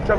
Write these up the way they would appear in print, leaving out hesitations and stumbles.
So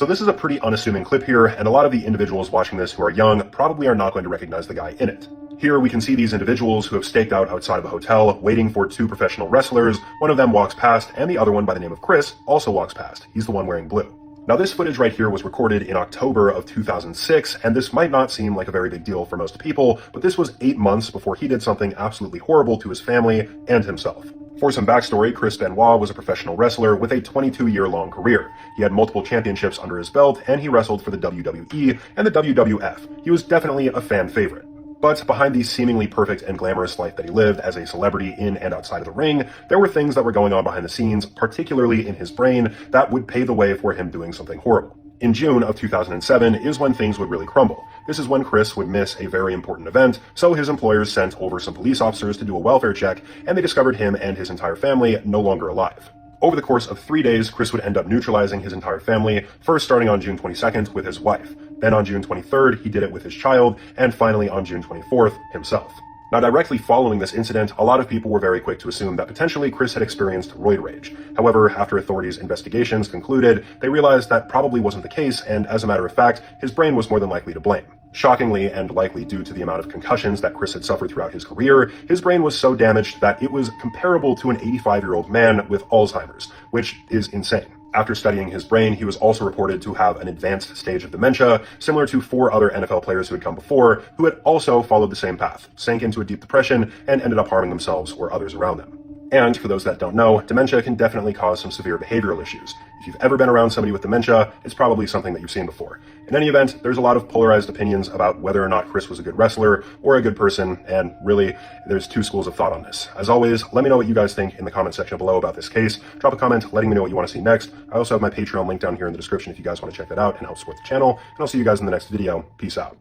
this is a pretty unassuming clip here, and a lot of the individuals watching this who are young probably are not going to recognize the guy in it. Here we can see these individuals who have staked out outside of a hotel, waiting for two professional wrestlers. One of them walks past, and the other one by the name of Chris also walks past. He's the one wearing blue. Now this footage right here was recorded in October of 2006, and this might not seem like a very big deal for most people, but this was 8 months before he did something absolutely horrible to his family and himself. For some backstory, Chris Benoit was a professional wrestler with a 22-year-long career. He had multiple championships under his belt, and he wrestled for the WWE and the WWF. He was definitely a fan favorite. But behind the seemingly perfect and glamorous life that he lived as a celebrity in and outside of the ring, there were things that were going on behind the scenes, particularly in his brain, that would pave the way for him doing something horrible. In June of 2007 is when things would really crumble. This is when Chris would miss a very important event, so his employers sent over some police officers to do a welfare check, and they discovered him and his entire family no longer alive. Over the course of 3 days, Chris would end up neutralizing his entire family, first starting on June 22nd with his wife. Then on June 23rd, he did it with his child, and finally on June 24th, himself. Now, directly following this incident, a lot of people were very quick to assume that potentially Chris had experienced roid rage. However, after authorities' investigations concluded, they realized that probably wasn't the case, and as a matter of fact, his brain was more than likely to blame. Shockingly, and likely due to the amount of concussions that Chris had suffered throughout his career, his brain was so damaged that it was comparable to an 85-year-old man with Alzheimer's, which is insane. After studying his brain, he was also reported to have an advanced stage of dementia, similar to 4 other NFL players who had come before, who had also followed the same path, sank into a deep depression, and ended up harming themselves or others around them. And for those that don't know, dementia can definitely cause some severe behavioral issues. If you've ever been around somebody with dementia, it's probably something that you've seen before. In any event, there's a lot of polarized opinions about whether or not Chris was a good wrestler or a good person, and really, there's 2 schools of thought on this. As always, let me know what you guys think in the comment section below about this case. Drop a comment letting me know what you want to see next. I also have my Patreon link down here in the description if you guys want to check that out and help support the channel, and I'll see you guys in the next video. Peace out.